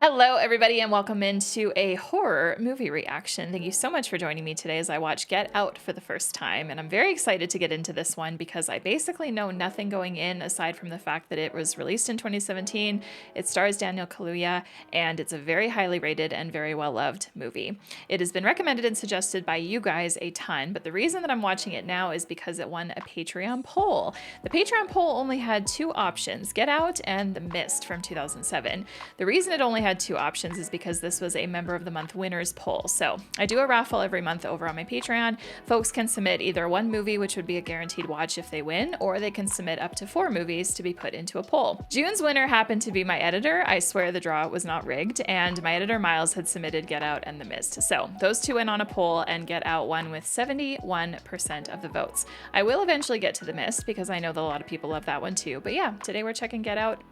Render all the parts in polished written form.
Hello, everybody, and welcome into a horror movie reaction. Thank you so much for joining me today as I watch Get Out for the first time. And I'm very excited to get into this one because I basically know nothing going in aside from the fact that it was released in 2017. It stars Daniel Kaluuya, and it's a very highly rated and very well loved movie. It has been recommended and suggested by you guys a ton, but the reason that I'm watching it now is because it won a Patreon poll. The Patreon poll only had two options, Get Out and The Mist from 2007. The reason it only had two options is because this was a member of the month winners poll. So I do a raffle every month over on my Patreon. Folks can submit either one movie, which would be a guaranteed watch if they win, or they can submit up to 4 movies to be put into a poll. June's winner happened to be my editor. I swear the draw was not rigged, and my editor Miles had submitted Get Out and The Mist. So those two went on a poll, and Get Out won with 71% of the votes. I will eventually get to The Mist because I know that a lot of people love that one too. But yeah, today we're checking Get Out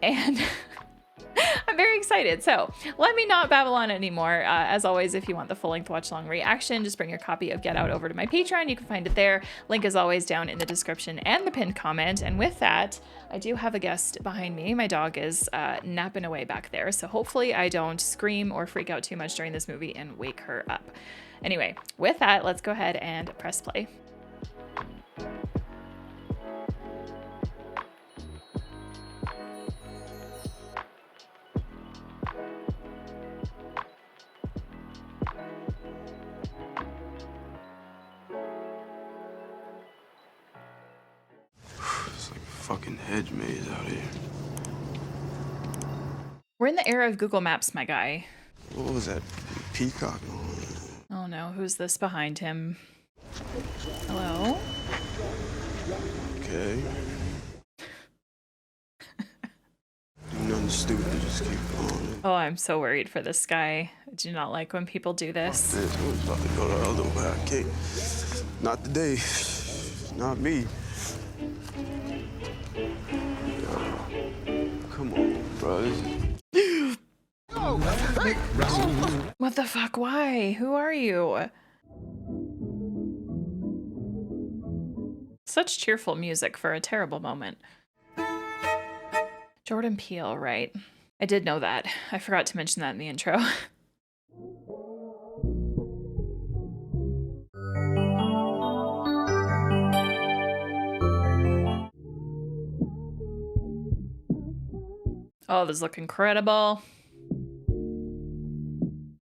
and I'm very excited. So let me not babble on anymore. As always, if you want the full-length watch-along reaction, just bring your copy of Get Out over to my Patreon. You can find it there. Link is always down in the description and the pinned comment. And with that, I do have a guest behind me. My dog is napping away back there. So hopefully I don't scream or freak out too much during this movie and wake her up. Anyway, with that, let's go ahead and press play. It's like a fucking hedge maze out here. We're in the era of Google Maps, my guy. What was that? Peacock? Oh no, who's this behind him? Hello? Okay. Do nothing stupid, just keep going. Oh, I'm so worried for this guy. I do not like when people do this. This was about to go the other way. I can't. Not today. Not me. Come on, bro. What the fuck? Why? Who are you? Such cheerful music for a terrible moment. Jordan Peele, right? I did know that. I forgot to mention that in the intro. Oh, those look incredible.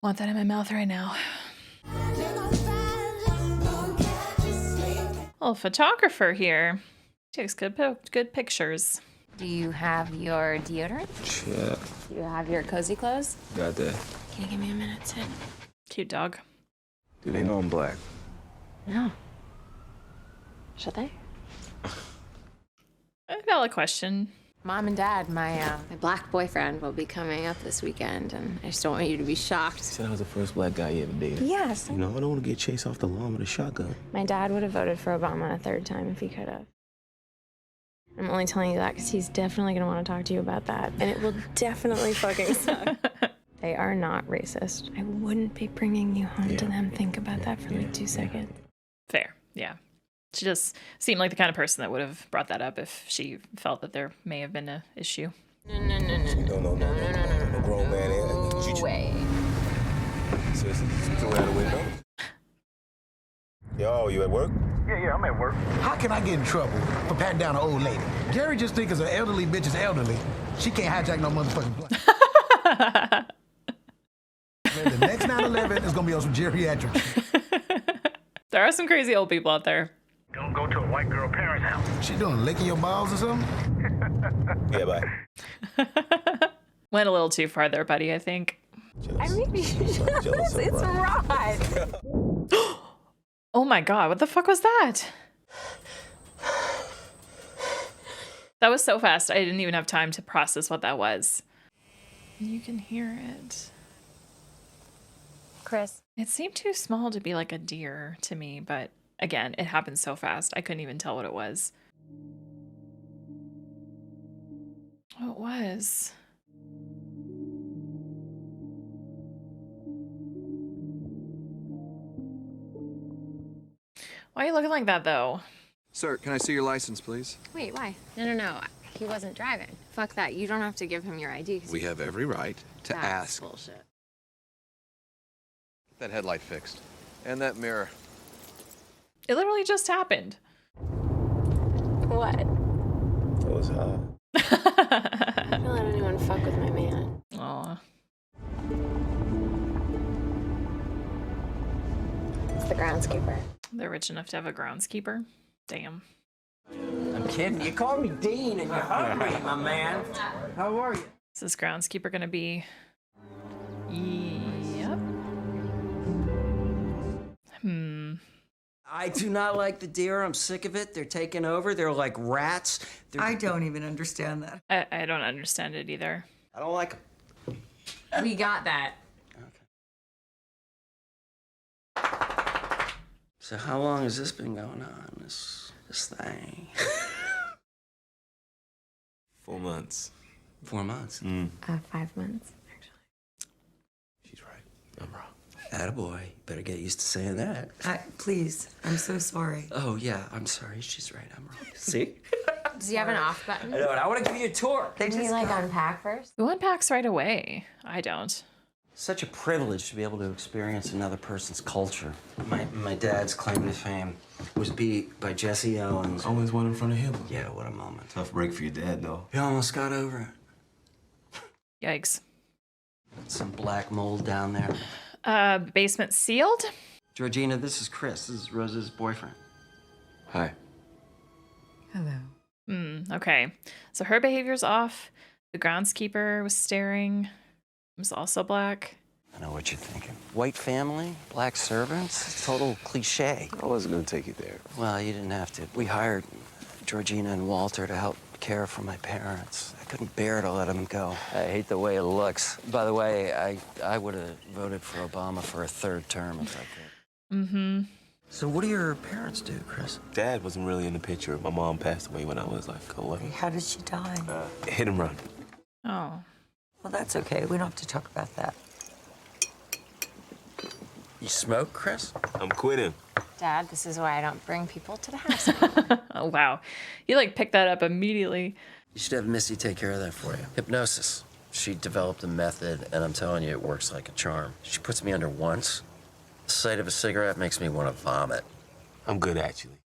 Want that in my mouth right now. Little photographer here. Takes good pictures. Do you have your deodorant? Yeah, Do you have your cozy clothes? got that. Can you give me a minute, Sid? Cute dog. Do they know I'm black? No. Should they? A valid question. Mom and Dad, my black boyfriend will be coming up this weekend, and I just don't want you to be shocked. Said I was the first black guy you ever dated. Yes. You know, I don't want to get chased off the lawn with a shotgun. My dad would have voted for Obama a third time if he could have. I'm only telling you that because he's definitely going to want to talk to you about that, and it will definitely fucking suck. They are not racist. I wouldn't be bringing you home to them. Think about that for like 2 seconds. Fair, yeah. She just seemed like the kind of person that would have brought that up if she felt that there may have been an issue. No, grown man. No way. Seriously, throw it out the window. Yo, you at work? Yeah, I'm at work. How can I get in trouble for patting down an old lady? Gary just thinks an elderly bitch is elderly. She can't hijack no motherfucking plane. Man, the next 9/11 is gonna be on some geriatrics. There are some crazy old people out there. Don't go to a white girl parent's house. She doing licking your balls or something? Yeah, bye. Went a little too far there, buddy, I think. I mean, it's Rod. Oh my god, what the fuck was that? That was so fast, I didn't even have time to process what that was. You can hear it. Chris. It seemed too small to be like a deer to me, but again, it happened so fast, I couldn't even tell what it was. Oh, it was. Why are you looking like that, though? Sir, can I see your license, please? Wait, why? No. He wasn't driving. Fuck that. You don't have to give him your ID. We have every right to That's ask. bullshit. That headlight fixed. And that mirror. It literally just happened. What? That was hot. Don't let anyone fuck with my man. Aw. It's the groundskeeper. They're rich enough to have a groundskeeper. Damn. I'm kidding. You called me Dean and you're hungry, my man. How are you? Is this groundskeeper gonna be? Yep. I do not like the deer. I'm sick of it. They're taking over. They're like rats. I don't even understand that. I don't understand it either. I don't like them. We got that. So how long has this been going on, this thing? 4 months. 4 months. 5 months, actually. She's right. I'm wrong. Attaboy. Better get used to saying that. Please, I'm so sorry. Oh, yeah, I'm sorry. She's right. I'm wrong. See? Does he have an off button? I know, and I want to give you a tour. They Can just you like got- unpack first? Who unpacks right away? I don't. Such a privilege to be able to experience another person's culture. My dad's claim to fame was beat by Jesse Owens. Always one in front of him. Yeah, what a moment. Tough break for your dad, though. He almost got over it. Yikes. Some black mold down there. Basement sealed? Georgina, this is Chris. This is Rose's boyfriend. Hi. Hello. Okay. So her behavior's off. The groundskeeper was staring. Was also black. I know what you're thinking. White family, black servants, total cliche. I wasn't gonna take it there. Well, you didn't have to. We hired Georgina and Walter to help care for my parents. I couldn't bear to let them go. I hate the way it looks. By the way, I would have voted for Obama for a third term if I could. So what do your parents do, Chris? Dad wasn't really in the picture. My mom passed away when I was like 11. How did she die? Hit and run. Oh. Well, that's okay. We don't have to talk about that. You smoke, Chris? I'm quitting. Dad, this is why I don't bring people to the house anymore. Oh, wow. You like picked that up immediately. You should have Missy take care of that for you. Hypnosis. She developed a method, and I'm telling you, it works like a charm. She puts me under once. The sight of a cigarette makes me want to vomit. I'm good, actually.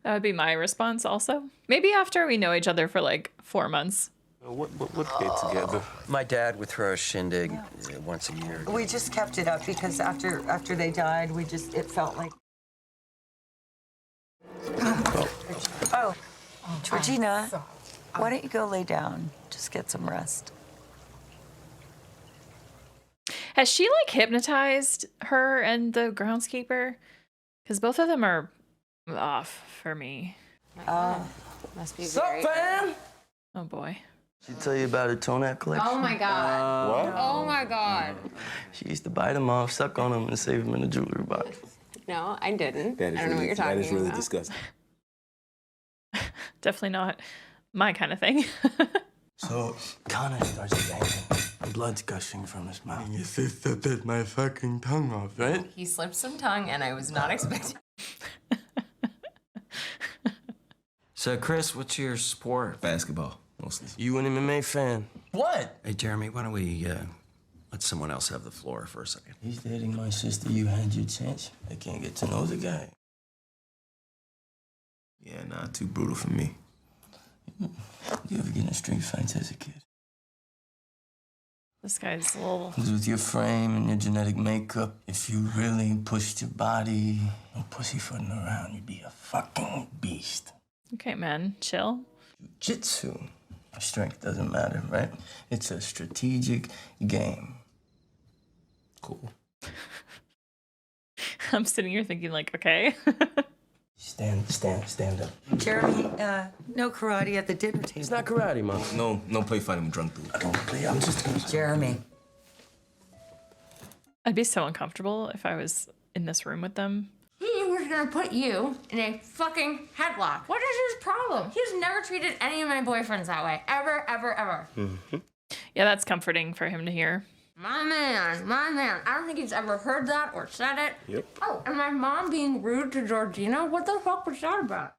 That would be my response also. Maybe after we know each other for like 4 months. What get together? My dad would throw a shindig once a year. We just kept it up because after they died, it felt like. Oh, Georgina, why don't you go lay down? Just get some rest. Has she like hypnotized her and the groundskeeper? Because both of them are off for me. Must be Sup, very. fam? Oh boy. She tell you about her toenail collection? Oh my god. What? Oh my god. She used to bite them off, suck on them, and save them in a jewelry box. No, I didn't. That is I don't know what you're talking that is really about. disgusting. Definitely not my kind of thing. So Connor starts banging. Blood's gushing from his mouth. Your sister bit my fucking tongue off, right? He slipped some tongue, and I was not expecting. So, Chris, what's your sport? Basketball, mostly. You an MMA fan? What? Hey, Jeremy, why don't we let someone else have the floor for a second? He's dating my sister. You had your chance. I can't get to know the guy. Yeah, nah, too brutal for me. You ever get in street fights as a kid? This guy's a little. With your frame and your genetic makeup, if you really pushed your body, no pussyfooting around, you'd be a fucking beast. Okay, man. Chill. Jiu-jitsu. Strength doesn't matter, right? It's a strategic game. Cool. I'm sitting here thinking like, okay. Stand up. Jeremy, no karate at the dinner table. It's not karate, Mom. No play fighting with drunk dude. I don't play. I'm just gonna... Jeremy. I'd be so uncomfortable if I was in this room with them. He was gonna put you in a fucking headlock. What is his problem? He's never treated any of my boyfriends that way. Ever, ever, ever. Yeah, that's comforting for him to hear. My man, my man. I don't think he's ever heard that or said it. Yep. Oh, and my mom being rude to Georgina? What the fuck was that about?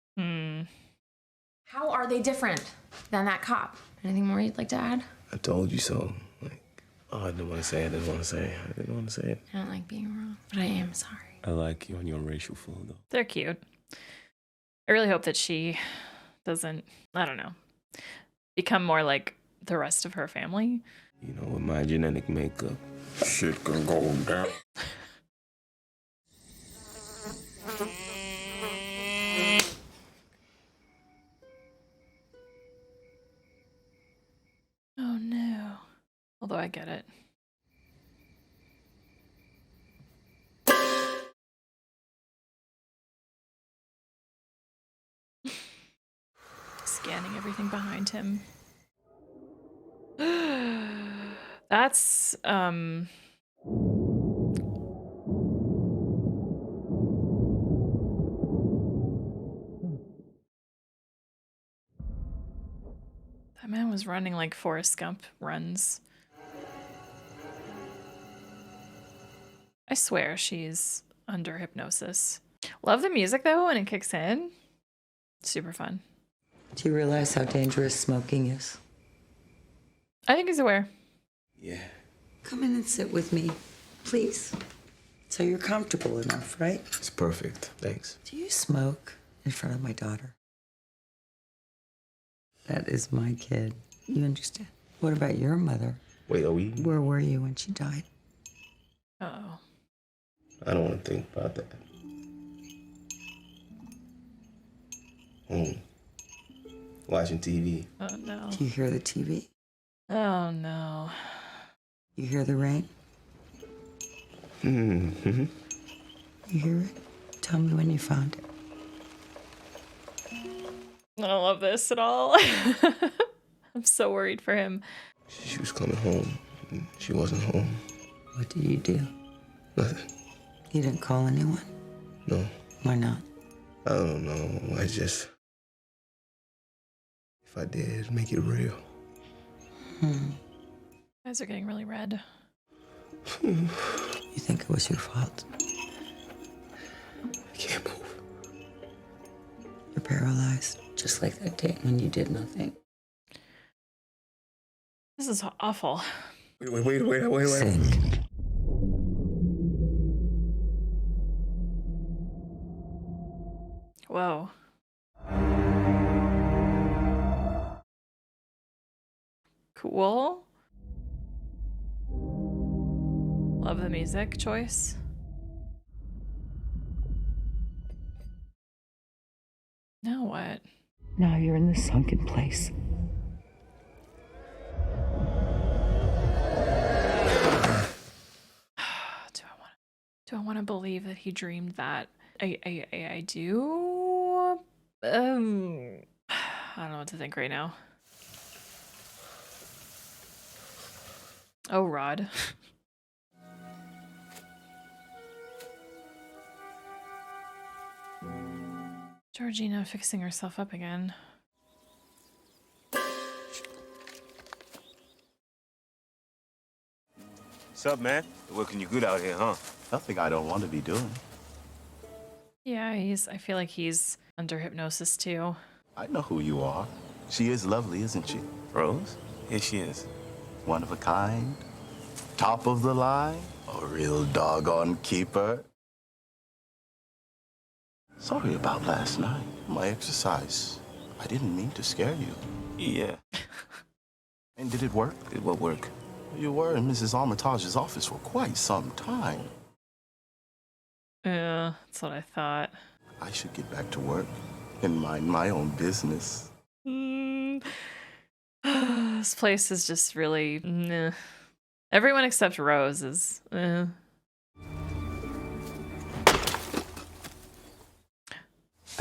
How are they different than that cop? Anything more you'd like to add? I told you so. Like, oh, I didn't want to say it. I didn't want to say it. I didn't want to say it. I don't like being wrong, but I am sorry. I like you and your racial fool, though. They're cute. I really hope that she doesn't, I don't know, become more like the rest of her family. You know, with my genetic makeup, shit can go down. Oh no. Although I get it. Scanning everything behind him. That's that man was running like Forrest Gump runs. I swear she's under hypnosis. Love the music though when it kicks in. Super fun. Do you realize how dangerous smoking is? I think he's aware. Yeah. Come in and sit with me, please. So you're comfortable enough, right? It's perfect. Thanks. Do you smoke in front of my daughter? That is my kid. You understand? What about your mother? Wait, are we? Where were you when she died? Uh-oh. I don't want to think about that. Home. Watching TV. Oh no. Do you hear the TV? Oh no. You hear the rain? Mm-hmm. You hear it? Tell me when you found it. I don't love this at all. I'm so worried for him. She was coming home. She wasn't home. What did you do? Nothing. You didn't call anyone? No. Why not? I don't know. I just... If I did, make it real. Eyes are getting really red. You think it was your fault? I can't move. You're paralyzed, just like that day when you did nothing. This is awful. Wait. Sick. Whoa. Cool. Love the music choice. Now what? Now you're in the sunken place. Do I want to believe that he dreamed that? I do. I don't know what to think right now. Oh, Rod. Georgina fixing herself up again. What's up, man? Working you good out here, huh? Nothing I don't want to be doing. Yeah, I feel like he's under hypnosis too. I know who you are. She is lovely, isn't she? Rose? Here she is. One of a kind, top of the line, a real doggone keeper. Sorry about last night. My exercise. I didn't mean to scare you. Yeah. And did it work? Did what work? You were in Mrs. Armitage's office for quite some time. Yeah, that's what I thought. I should get back to work and mind my own business. This place is just really... Nah. Everyone except Rose is... I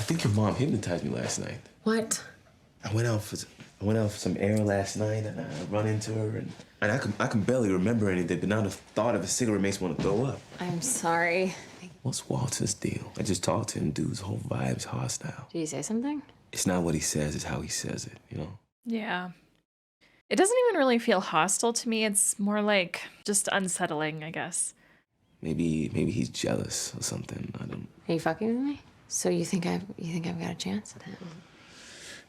think your mom hypnotized me last night. What? I went out for some air last night, and I run into her, and I can barely remember anything. But now the thought of a cigarette makes me want to throw up. I'm sorry. What's Walter's deal? I just talked to him, dude's whole vibe's hostile. Did you say something? It's not what he says; it's how he says it. You know. Yeah. It doesn't even really feel hostile to me. It's more like just unsettling, I guess. Maybe he's jealous or something. I don't. Are you fucking with me? So you think I've got a chance?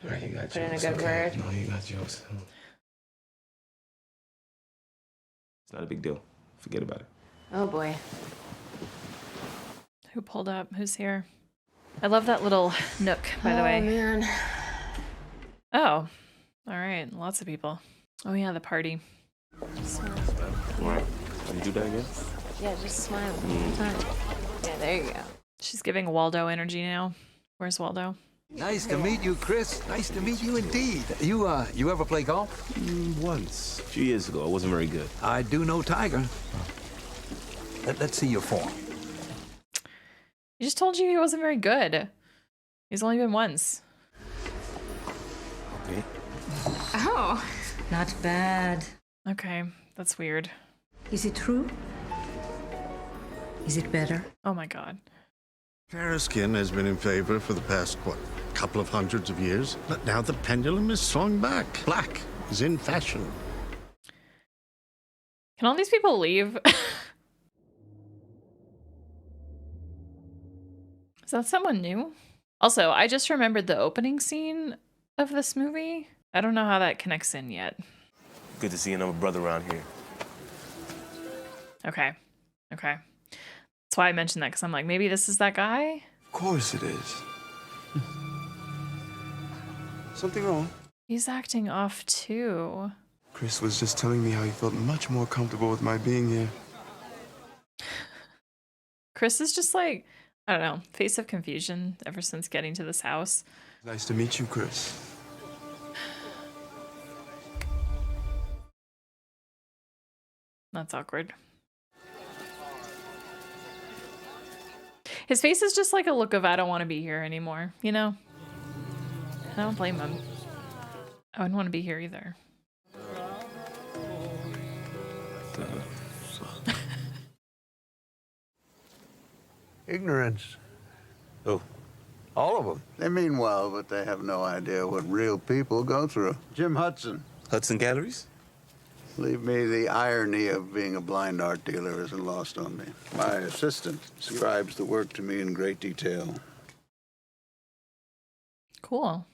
All right, you got Put in a jokes. good Okay. word. No, you got jokes. It's not a big deal. Forget about it. Oh boy. Who pulled up? Who's here? I love that little nook, by the way. Oh man. Oh, all right. Lots of people. Oh, yeah, the party. Smile. All right. Want to do that again? Yeah, just smile all the time. Yeah, there you go. She's giving Waldo energy now. Where's Waldo? Nice to meet you, Chris. Nice to meet you indeed. You ever play golf? Once. A few years ago. I wasn't very good. I do know Tiger. Let's see your form. He just told you he wasn't very good. He's only been once. Okay. Oh, not bad. Okay, that's weird. Is it true? Is it better? Oh my god. Fair skin has been in favor for the past, couple of hundreds of years. But now the pendulum is swung back. Black is in fashion. Can all these people leave? Is that someone new? Also, I just remembered the opening scene of this movie. I don't know how that connects in yet. Good to see another brother around here. Okay. Okay. That's why I mentioned that, because I'm like, maybe this is that guy? Of course it is. Something wrong? He's acting off too. Chris was just telling me how he felt much more comfortable with my being here. Chris is just like, I don't know, face of confusion ever since getting to this house. Nice to meet you, Chris. That's awkward. His face is just like a look of, I don't want to be here anymore, you know? I don't blame him. I wouldn't want to be here either. Ignorance. Oh. All of them. They mean well, but they have no idea what real people go through. Jim Hudson. Hudson Galleries? Believe me, the irony of being a blind art dealer isn't lost on me. My assistant describes the work to me in great detail. Cool.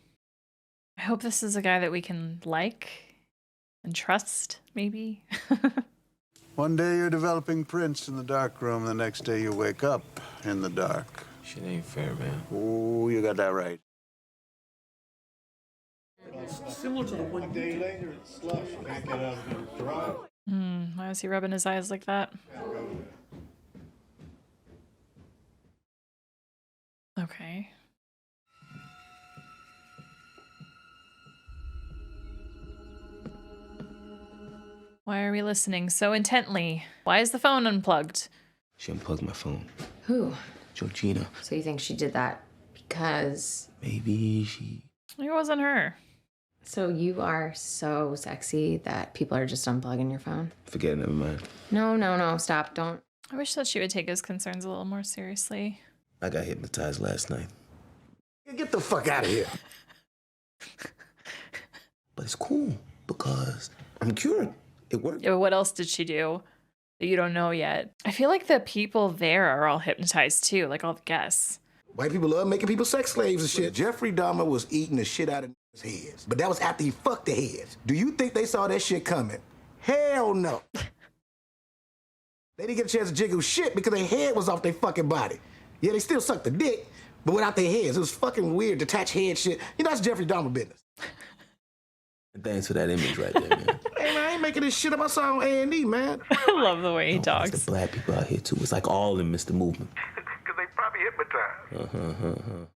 I hope this is a guy that we can like and trust, maybe. One day you're developing prints in the dark room, the next day you wake up in the dark. Shit ain't fair, man. Oh, you got that right. Similar to the one day later, it's slush. You can't get out of the dry. Why is he rubbing his eyes like that? Okay. Why are we listening so intently? Why is the phone unplugged? She unplugged my phone. Who? Georgina. So you think she did that because... Maybe she... It wasn't her. So you are so sexy that people are just unplugging your phone? Forget it, never mind. No, stop, don't. I wish that she would take his concerns a little more seriously. I got hypnotized last night. Get the fuck out of here. But it's cool because I'm cured. It worked. Yeah, but what else did she do that you don't know yet? I feel like the people there are all hypnotized too, like all the guests. White people love making people sex slaves and shit. Jeffrey Dahmer was eating the shit out of his heads. But that was after he fucked the heads. Do you think they saw that shit coming? Hell no. They didn't get a chance to jiggle shit because their head was off their fucking body. Yeah, they still sucked the dick, but without their heads. It was fucking weird, detached head shit. You know, that's Jeffrey Dahmer business. Thanks for that image right there, man. Hey, man, I ain't making this shit up. I saw on A&E, man. I love the way he talks. The black people out here, too. It's like all of them missed the movement. Because they probably hypnotized.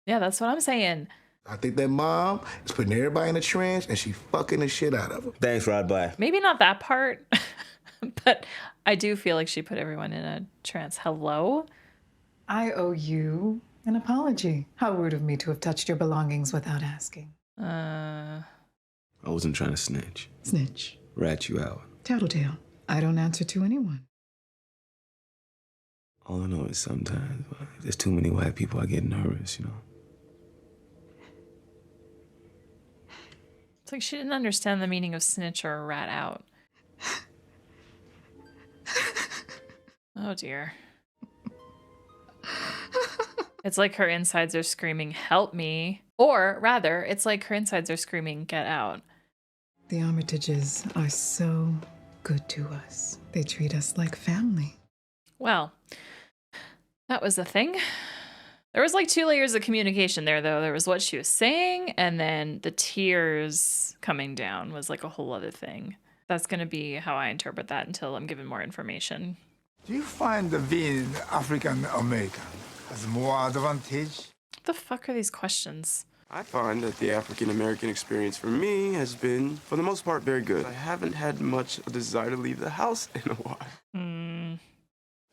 Yeah, that's what I'm saying. I think that mom is putting everybody in a trance and she fucking the shit out of them. Thanks, Rod. Bye. Maybe not that part, but I do feel like she put everyone in a trance. Hello? I owe you an apology. How rude of me to have touched your belongings without asking. I wasn't trying to snitch. Snitch. Rat you out. Tattletale. I don't answer to anyone. All I know is sometimes if there's too many white people, I get nervous, you know? It's like she didn't understand the meaning of snitch or rat out. Oh dear. It's like her insides are screaming, help me. Or rather, it's like her insides are screaming, get out. The Armitages are so good to us. They treat us like family. Well, that was the thing. There was like 2 layers of communication there, though. There was what she was saying, and then the tears coming down was like a whole other thing. That's going to be how I interpret that until I'm given more information. Do you find being African American has more advantage? What the fuck are these questions? I find that the African American experience for me has been, for the most part, very good. I haven't had much desire to leave the house in a while.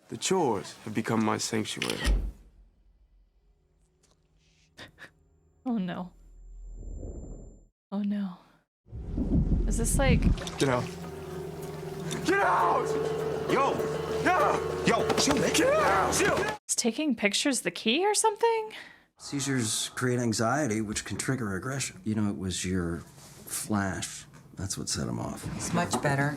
The chores have become my sanctuary. Oh no. Oh no. Is this like... Get out. Get out! Yo! Yo! Chill, man. Get out! Chill! Is taking pictures the key or something? Seizures create anxiety, which can trigger aggression. You know, it was your flash. That's what set him off. It's much better.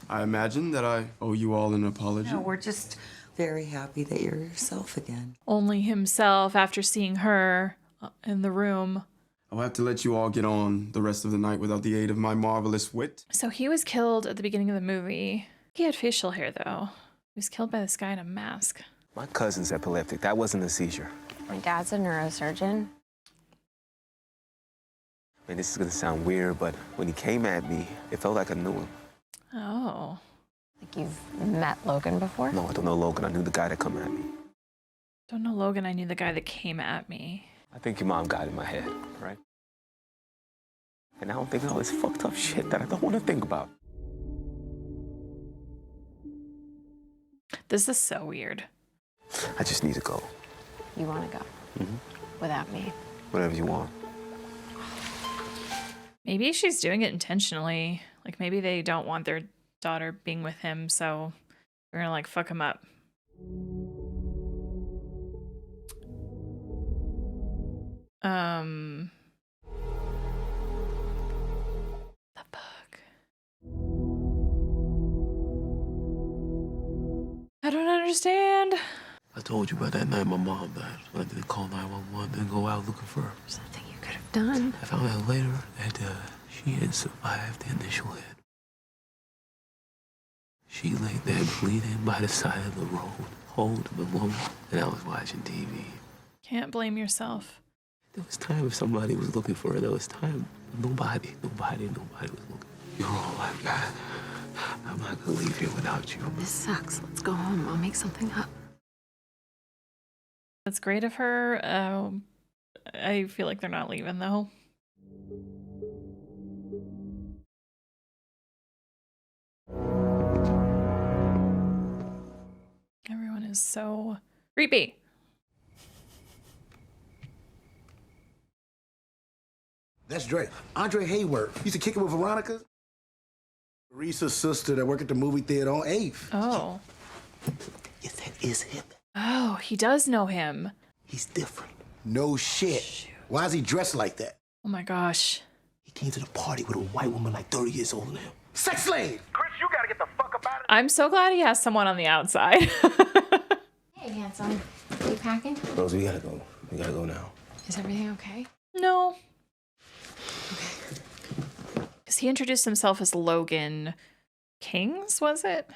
I imagine that I owe you all an apology. No, we're just very happy that you're yourself again. Only himself after seeing her in the room. I'll have to let you all get on the rest of the night without the aid of my marvelous wit. So he was killed at the beginning of the movie. He had facial hair, though. He was killed by this guy in a mask. My cousin's epileptic. That wasn't a seizure. My dad's a neurosurgeon. Man, this is gonna sound weird, but when he came at me, it felt like I knew him. Oh. Like you've met Logan before? No, I don't know Logan. I knew the guy that come at me. Don't know Logan, I knew the guy that came at me. I think your mom got in my head, right? And now I'm thinking all this fucked up shit that I don't want to think about. This is so weird. I just need to go. You want to go? Without me? Whatever you want. Maybe she's doing it intentionally. Like maybe they don't want their daughter being with him, so they're gonna like fuck him up. The fuck? I don't understand. I told you about that night my mom died. I didn't call 911, didn't go out looking for her. Something you could have done. I found out later that she had survived the initial hit. She lay there bleeding by the side of the road, holding alone, and I was watching TV. Can't blame yourself. There was time if somebody was looking for her. There was time. Nobody was looking. You're all I've got. I'm not gonna leave here without you. This sucks. Let's go home. I'll make something up. That's great of her. I feel like they're not leaving though. Everyone is so creepy. That's Dre. Andre Hayward. Used to kick it with Veronica. Reese's sister that worked at the movie theater on 8th. Oh. Yes, that is him. Oh, he does know him. He's different. No shit. Why is he dressed like that? Oh my gosh. He came to the party with a white woman like 30 years older than him. Sex slave! Chris, you gotta get the fuck up out of I'm so glad he has someone on the outside. Hey, handsome. Are you packing? Rose, we gotta go. We gotta go now. Is everything okay? No. Because he introduced himself as Logan Kings, was it?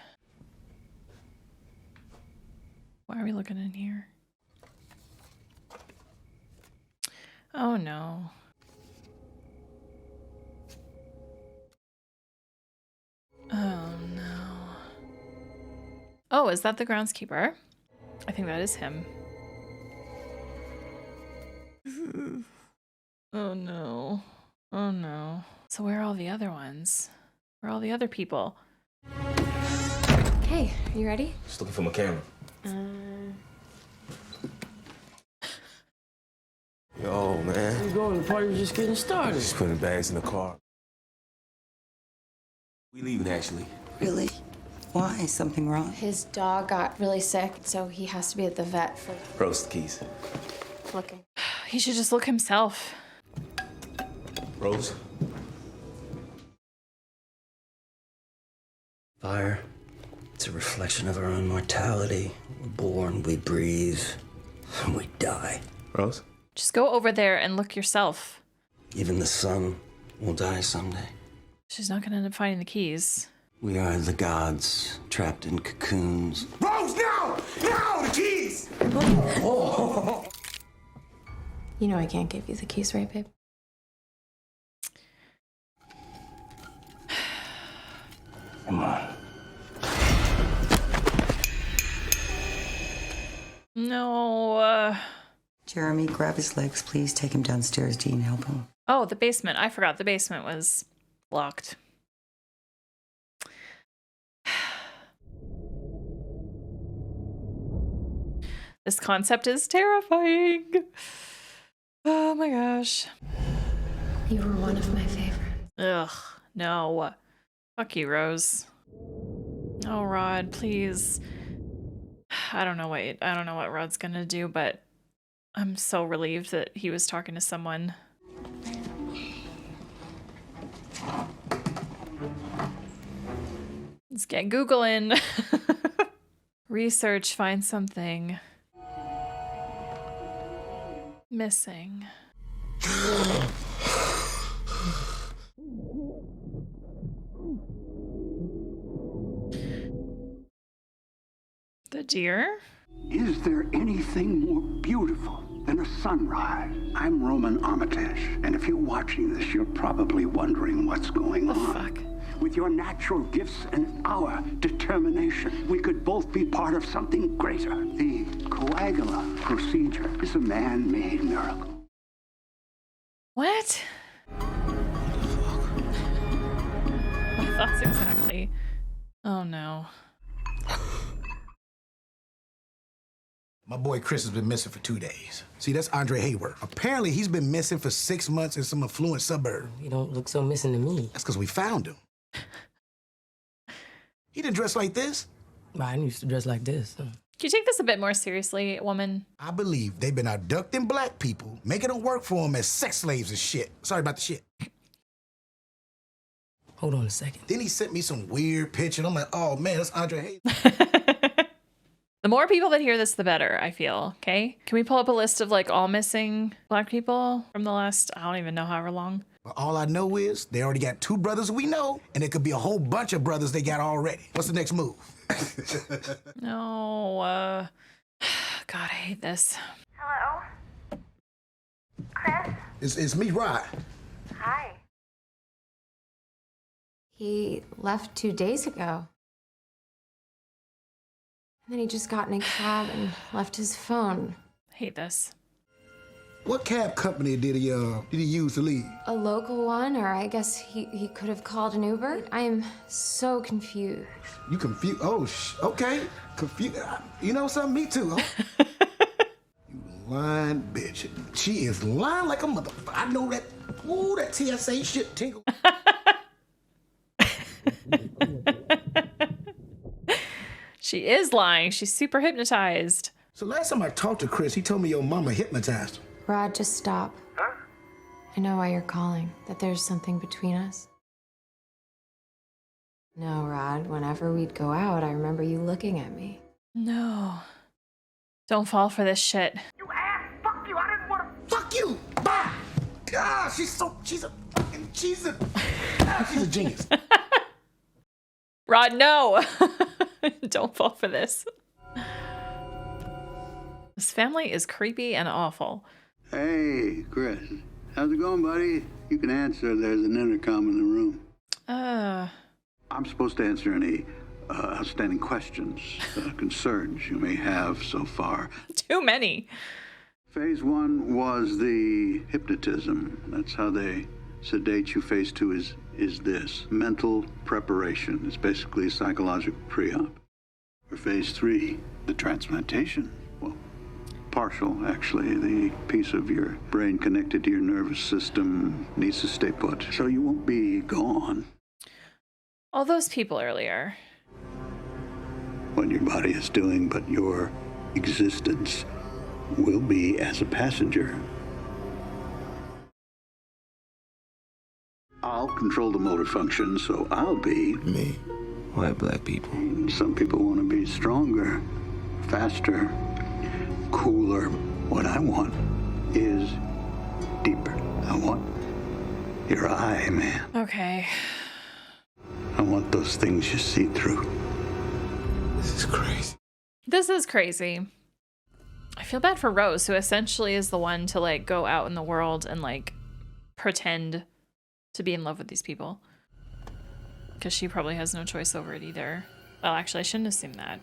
Why are we looking in here? Oh no. Oh no. Oh, is that the groundskeeper? I think that is him. Oh no. Oh no. So where are all the other ones? Where are all the other people? Hey, are you ready? Just looking for my camera. Yo, man. You going? The party's just getting started. Just putting bags in the car. We leaving, actually. Really? Why? Something wrong? His dog got really sick, so he has to be at the vet for Rose, the keys. looking. He should just look himself. Rose. Fire. It's a reflection of our own mortality. We're born, we breathe, and we die. Rose? Just go over there and look yourself. Even the sun will die someday. She's not gonna end up finding the keys. We are the gods, trapped in cocoons. Rose, no! No, the keys! You know I can't give you the keys, right, babe? Come on. No. Jeremy, grab his legs, please. Take him downstairs. Dean, help him. Oh, the basement. I forgot the basement was locked. This concept is terrifying. Oh my gosh. You were one of my favorites. Ugh, no. Fuck you, Rose. Oh, Rod, please. I don't know what Rod's gonna do, but I'm so relieved that he was talking to someone. Let's get Googling. Research, find something. Missing. The deer? Is there anything more beautiful than a sunrise? I'm Roman Armitage, and if you're watching this, you're probably wondering what's going on. Fuck? With your natural gifts and our determination, we could both be part of something greater. The coagula procedure is a man-made miracle. What? My thoughts exactly. Oh no. My boy Chris has been missing for 2 days. See, that's Andre Hayward. Apparently, he's been missing for 6 months in some affluent suburb. You don't look so missing to me. That's because we found him. He didn't dress like this. Mine used to dress like this. Can you take this a bit more seriously, woman? I believe they've been abducting black people, making them work for them as sex slaves and shit. Sorry about the shit. Hold on a second. Then he sent me some weird picture, and I'm like, oh man, that's Andre Hayward. The more people that hear this, the better, I feel, okay? Can we pull up a list of, like, all missing black people from the last, I don't even know however long? But all I know is they already got 2 brothers we know, and it could be a whole bunch of brothers they got already. What's the next move? No, God, I hate this. Hello? Chris? It's me, Rod. Hi. He left 2 days ago. And then he just got in a cab and left his phone. I hate this. What cab company did he use to leave? A local one, or I guess he could have called an Uber. I am so confused. You confused? Oh, okay. Confused. You know something? Me too. Huh? You lying bitch. She is lying like a motherfucker. I know that. Ooh, that TSA shit tingle. She is lying. She's super hypnotized. So last time I talked to Chris, he told me your mama hypnotized him. Rod, just stop. Huh? I know why you're calling, that there's something between us. No, Rod, whenever we'd go out, I remember you looking at me. No. Don't fall for this shit. You ass! Fuck you! I didn't want to. Fuck you! Bah! Ah, she's a genius. Rod, no! Don't fall for this. This family is creepy and awful. Hey, Chris. How's it going, buddy? You can answer. There's an intercom in the room. I'm supposed to answer any outstanding questions, concerns you may have so far. Too many. Phase 1 was the hypnotism. That's how they sedate you. Phase 2 is this mental preparation. It's basically psychological pre-op. For phase 3, the transplantation. Well, partial, actually. The piece of your brain connected to your nervous system needs to stay put, so you won't be gone. All those people earlier. What your body is doing, but your existence will be as a passenger. I'll control the motor function, so I'll be me. White black people. Some people want to be stronger, faster, cooler. What I want is deeper. I want your eye, man. Okay. I want those things you see through. This is crazy. This is crazy. I feel bad for Rose, who essentially is the one to like go out in the world and like pretend to be in love with these people. Because she probably has no choice over it either. Well, actually, I shouldn't assume that.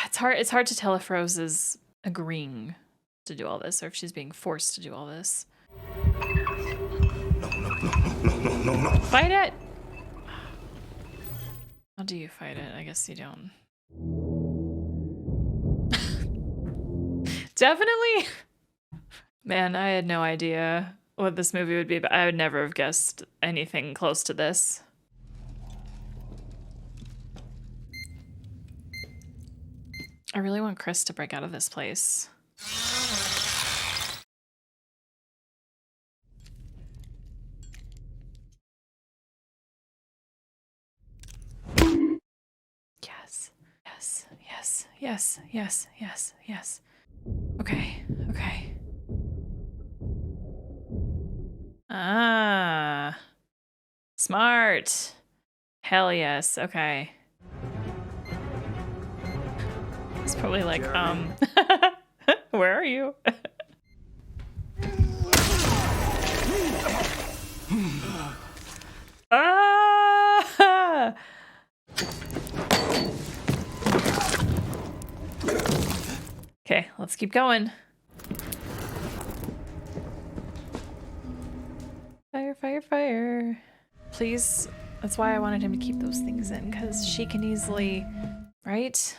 It's hard to tell if Rose is agreeing to do all this or if she's being forced to do all this. No. Fight it! How do you fight it? I guess you don't. Definitely. Man, I had no idea what this movie would be, but I would never have guessed anything close to this. I really want Chris to break out of this place. Yes. Okay. Ah. Smart. Hell yes. Okay. It's probably like, where are you? Ah! Okay, let's keep going. Fire. Please. That's why I wanted him to keep those things in, because she can easily, right?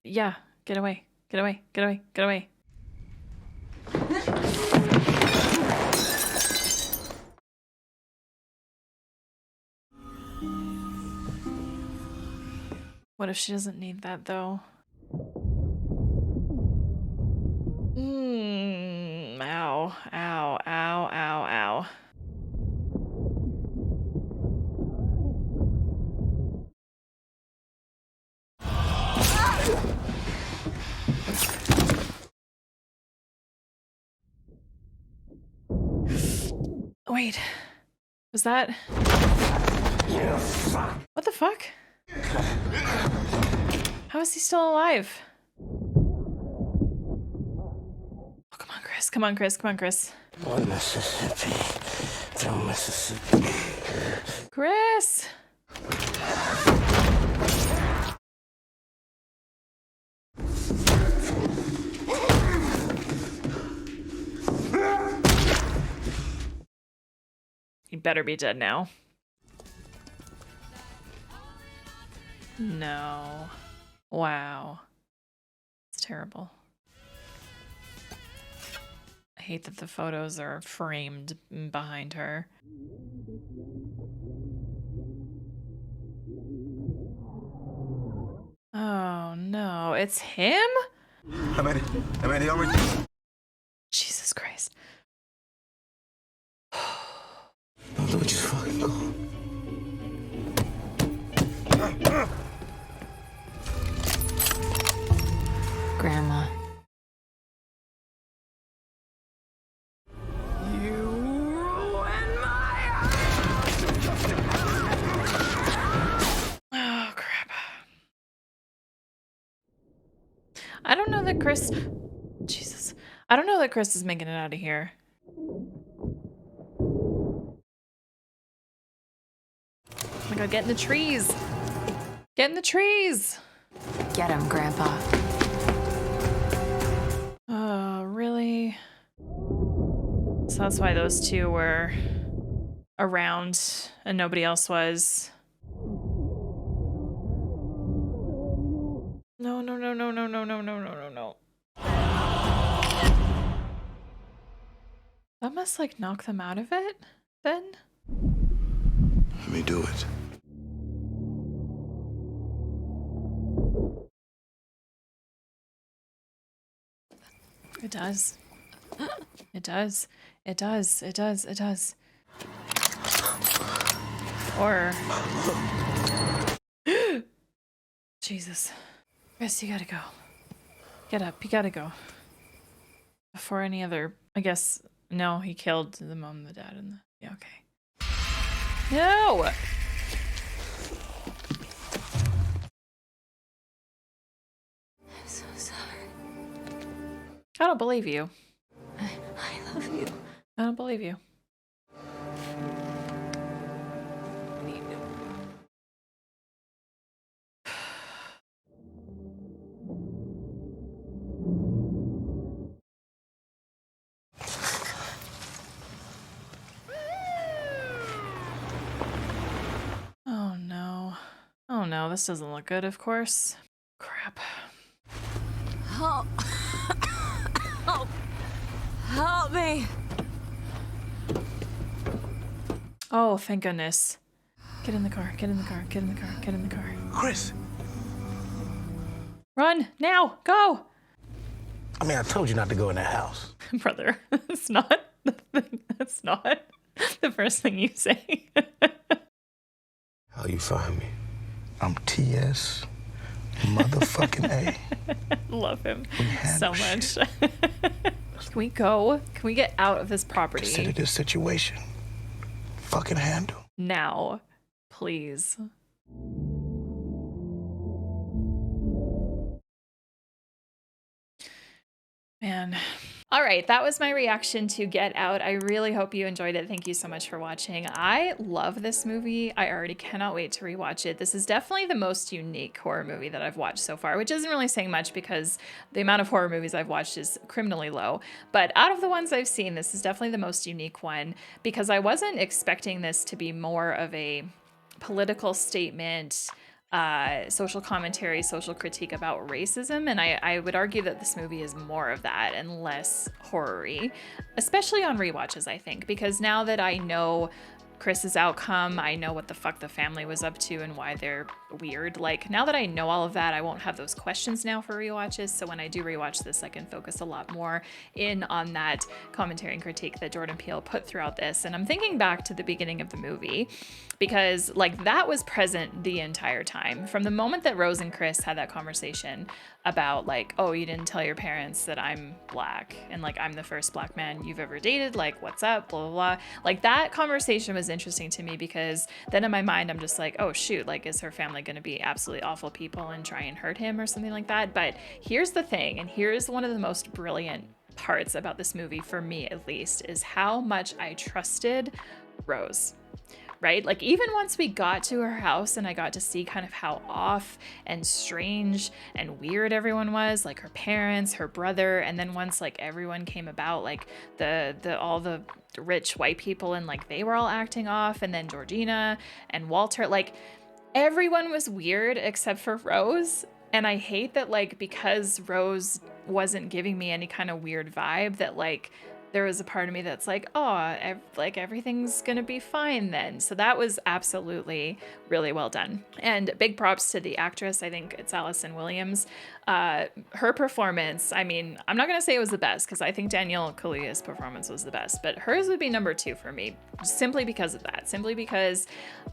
Yeah, get away. What if she doesn't need that, though? Ow. Wait, was that? What the fuck? How is he still alive? Oh, come on, Chris. One Mississippi, through Mississippi. Chris! You better be dead now. No. Wow. It's terrible. I hate that the photos are framed behind her. Oh no, it's him? Amanda, already. Jesus Christ. Don't just fucking go. Grandma. You ruined my... Oh, crap. I don't know that Chris... Jesus. I don't know that Chris is making it out of here. Oh my god, get in the trees. Get in the trees. Get him, Grandpa. Oh, really? So that's why those two were around and nobody else was. No. That must like knock them out of it, then? Let me do it. It does. It does. Or... Jesus. Chris, you gotta go. Get up. You gotta go. Before any other... I guess... No, he killed the mom, the dad, and the... Yeah, okay. No! I'm so sorry. I don't believe you. I love you. I don't believe you. Oh no. Oh no, this doesn't look good, of course. Crap. Help. Help. Help me. Oh, thank goodness. Get in the car, get in the car, get in the car, get in the car. Chris. Run, now, go! I mean, I told you not to go in that house. Brother, that's not the thing. That's not the first thing you say. How you find me? I'm T.S. motherfucking A. Love him so much. Can we go? Can we get out of this property? Consider this situation. Fucking handle. Now, please. Man. All right, that was my reaction to Get Out. I really hope you enjoyed it. Thank you so much for watching. I love this movie. I already cannot wait to rewatch it. This is definitely the most unique horror movie that I've watched so far, which isn't really saying much because the amount of horror movies I've watched is criminally low. But out of the ones I've seen, this is definitely the most unique one because I wasn't expecting this to be more of a political statement, social commentary, social critique about racism, and I would argue that this movie is more of that and less horror-y, especially on rewatches, I think, because now that I know Chris's outcome, I know what the fuck the family was up to and why they're weird. Like, now that I know all of that, I won't have those questions now for rewatches, so when I do rewatch this, I can focus a lot more in on that commentary and critique that Jordan Peele put throughout this. And I'm thinking back to the beginning of the movie, because like that was present the entire time. From the moment that Rose and Chris had that conversation about like, oh, you didn't tell your parents that I'm black and like I'm the first black man you've ever dated, like what's up, blah, blah, blah. Like that conversation was interesting to me because then in my mind, I'm just like, oh shoot, like is her family gonna be absolutely awful people and try and hurt him or something like that? But here's the thing, and here's one of the most brilliant parts about this movie, for me at least, is how much I trusted Rose. Right? Like even once we got to her house and I got to see kind of how off and strange and weird everyone was, like her parents, her brother, and then once like everyone came about, like all the rich white people and like they were all acting off, and then Georgina and Walter, like everyone was weird except for Rose. And I hate that like because Rose wasn't giving me any kind of weird vibe, that like there was a part of me that's like, oh, like everything's gonna be fine then. So that was absolutely really well done. And big props to the actress. I think it's Allison Williams. Her performance, I mean, I'm not gonna say it was the best because I think Danielle Kaluuya's performance was the best, but hers would be number 2 for me, simply because of that. Simply because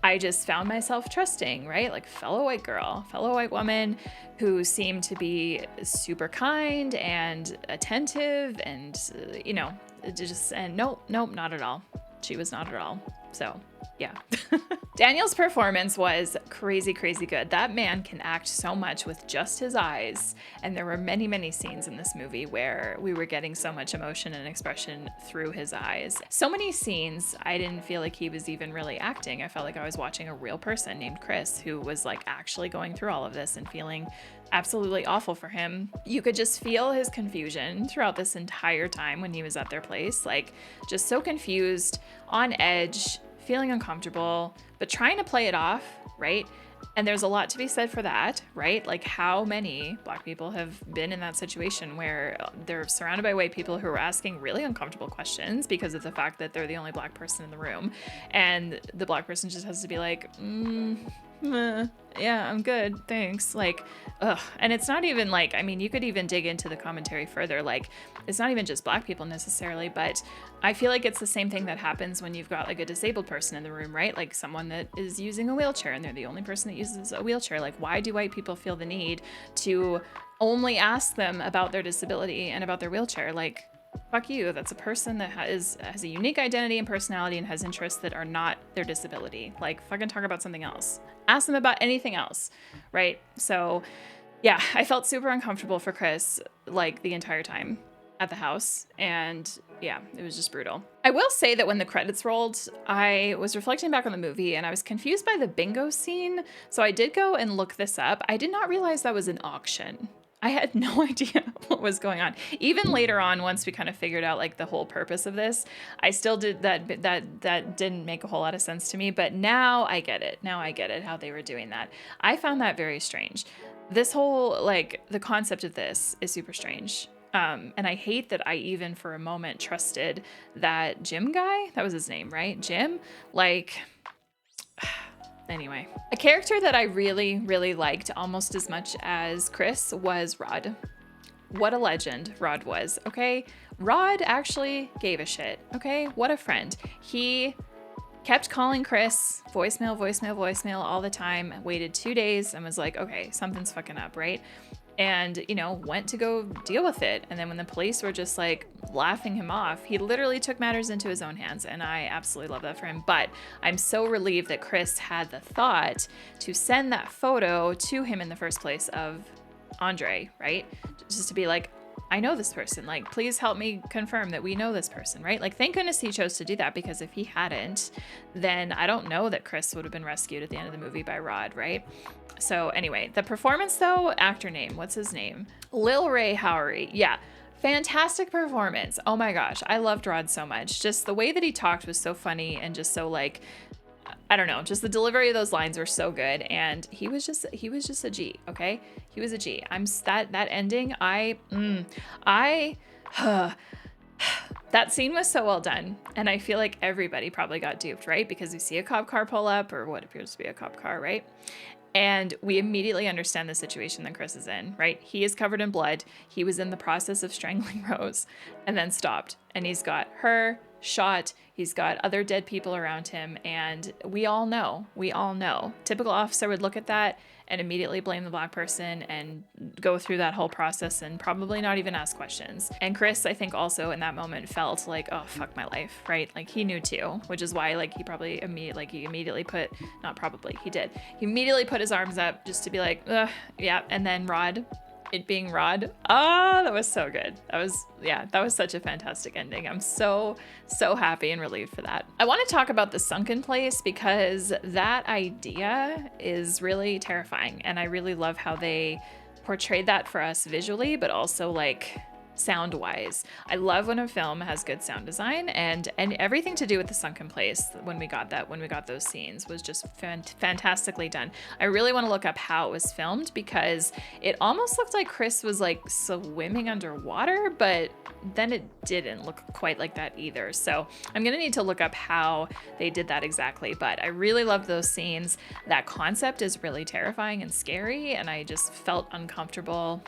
I just found myself trusting, right? Like fellow white girl, fellow white woman who seemed to be super kind and attentive and, you know, just, and nope, not at all. She was not at all. So yeah. Daniel's performance was crazy, crazy good. That man can act so much with just his eyes. And there were many, many scenes in this movie where we were getting so much emotion and expression through his eyes. So many scenes, I didn't feel like he was even really acting. I felt like I was watching a real person named Chris who was like actually going through all of this and feeling absolutely awful for him. You could just feel his confusion throughout this entire time when he was at their place, like just so confused, on edge, feeling uncomfortable, but trying to play it off, right? And there's a lot to be said for that, right? Like how many black people have been in that situation where they're surrounded by white people who are asking really uncomfortable questions because of the fact that they're the only black person in the room. And the black person just has to be like, Yeah, I'm good, thanks. Like, ugh. And it's not even like, I mean, you could even dig into the commentary further. Like, it's not even just black people necessarily, but I feel like it's the same thing that happens when you've got like a disabled person in the room, right? Like someone that is using a wheelchair and they're the only person that uses a wheelchair. Like, why do white people feel the need to only ask them about their disability and about their wheelchair? Like, fuck you. That's a person that has a unique identity and personality and has interests that are not their disability. Like, fucking talk about something else. Ask them about anything else, right? So, yeah, I felt super uncomfortable for Chris, like, the entire time at the house. And, yeah, it was just brutal. I will say that when the credits rolled, I was reflecting back on the movie and I was confused by the bingo scene. So I did go and look this up. I did not realize that was an auction. I had no idea what was going on. Even later on, once we kind of figured out like the whole purpose of this, I still did that didn't make a whole lot of sense to me, but now I get it. Now I get it, how they were doing that. I found that very strange. This whole, like, the concept of this is super strange. And I hate that I even for a moment trusted that Jim guy. That was his name, right? Jim? Like, anyway. A character that I really, really liked almost as much as Chris was Rod. What a legend Rod was, okay? Rod actually gave a shit, okay? What a friend. He kept calling Chris, voicemail, voicemail, voicemail all the time, waited 2 days and was like, okay, something's fucking up, right? And, you know, went to go deal with it. And then when the police were just like laughing him off, he literally took matters into his own hands. And I absolutely love that for him. But I'm so relieved that Chris had the thought to send that photo to him in the first place of Andre, right? Just to be like, I know this person. Like, please help me confirm that we know this person, right? Like, thank goodness he chose to do that, because if he hadn't, then I don't know that Chris would have been rescued at the end of the movie by Rod, right? So anyway, the performance though, actor name, what's his name? Lil Ray Howery. Yeah. Fantastic performance. Oh my gosh. I loved Rod so much. Just the way that he talked was so funny and just so like, I don't know, just the delivery of those lines were so good. And he was just a G. Okay. He was a G. That ending. That scene was so well done. And I feel like everybody probably got duped, right? Because we see a cop car pull up, or what appears to be a cop car, right? And we immediately understand the situation that Chris is in, right? He is covered in blood. He was in the process of strangling Rose and then stopped. And he's got her shot. He's got other dead people around him. And we all know. Typical officer would look at that and immediately blame the black person and go through that whole process and probably not even ask questions. And Chris, I think also in that moment felt like, oh, fuck my life, right? Like he knew too, which is why like he immediately put, not probably, he did. He immediately put his arms up just to be like, ugh, yeah. And then Rod, it being Rod, that was so good. That was such a fantastic ending. I'm so happy and relieved for that. I want to talk about the sunken place because that idea is really terrifying, and I really love how they portrayed that for us visually, but also like sound wise. I love when a film has good sound design, and everything to do with the sunken place when we got those scenes was just fantastically done. I really want to look up how it was filmed, because it almost looked like Chris was like swimming underwater, but then it didn't look quite like that either. So I'm gonna need to look up how they did that exactly, but I really love those scenes. That concept is really terrifying and scary, and I just felt uncomfortable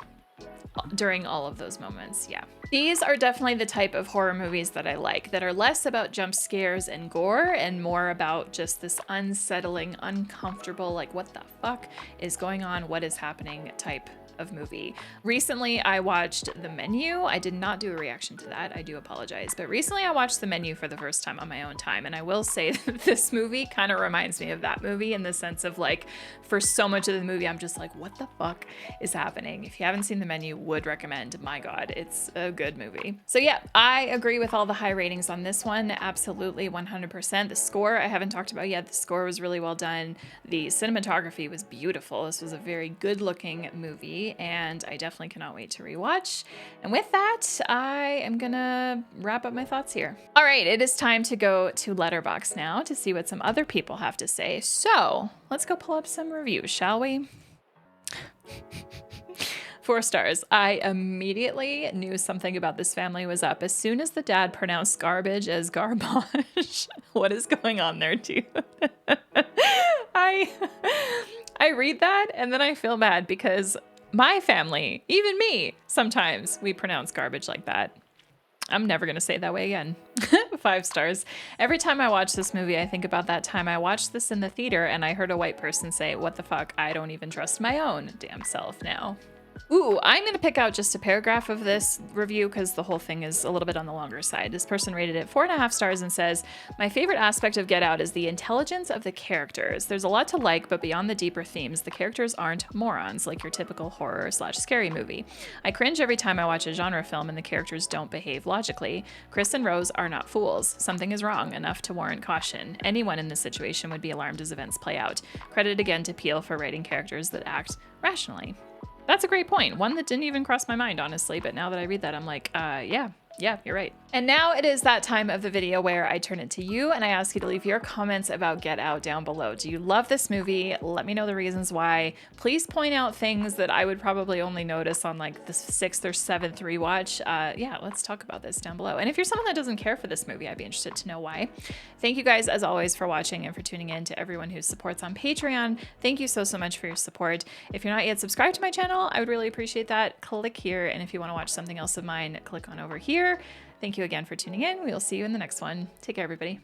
during all of those moments. Yeah. These are definitely the type of horror movies that I like, that are less about jump scares and gore and more about just this unsettling, uncomfortable, like what the fuck is going on, what is happening type of movie. Recently, I watched The Menu. I did not do a reaction to that. I do apologize. But recently I watched The Menu for the first time on my own time. And I will say that this movie kind of reminds me of that movie in the sense of like, for so much of the movie, I'm just like, what the fuck is happening? If you haven't seen The Menu, would recommend. My God, it's a good movie. So yeah, I agree with all the high ratings on this one. Absolutely 100%. The score, I haven't talked about yet. The score was really well done. The cinematography was beautiful. This was a very good looking movie, and I definitely cannot wait to rewatch. And with that, I am gonna wrap up my thoughts here. All right, it is time to go to Letterboxd now to see what some other people have to say. So let's go pull up some reviews, shall we? 4 stars. I immediately knew something about this family was up as soon as the dad pronounced garbage as garbage. What is going on there, too? I why I read that and then I feel mad because my family, even me, sometimes we pronounce garbage like that. I'm never going to say it that way again. 5 stars. Every time I watch this movie, I think about that time I watched this in the theater and I heard a white person say, "What the fuck? I don't even trust my own damn self now." Ooh, I'm going to pick out just a paragraph of this review because the whole thing is a little bit on the longer side. This person rated it 4.5 stars and says, "My favorite aspect of Get Out is the intelligence of the characters. There's a lot to like, but beyond the deeper themes, the characters aren't morons like your typical horror/scary movie. I cringe every time I watch a genre film and the characters don't behave logically. Chris and Rose are not fools. Something is wrong enough to warrant caution. Anyone in this situation would be alarmed as events play out. Credit again to Peele for writing characters that act rationally." That's a great point. One that didn't even cross my mind, honestly, but now that I read that, I'm like, yeah, you're right. And now it is that time of the video where I turn it to you and I ask you to leave your comments about Get Out down below. Do you love this movie? Let me know the reasons why. Please point out things that I would probably only notice on like the 6th or 7th rewatch. Yeah, let's talk about this down below. And if you're someone that doesn't care for this movie, I'd be interested to know why. Thank you guys, as always, for watching and for tuning in. To everyone who supports on Patreon, thank you so much for your support. If you're not yet subscribed to my channel, I would really appreciate that. Click here, and if you want to watch something else of mine, click on over here. Thank you again for tuning in. We will see you in the next one. Take care, everybody.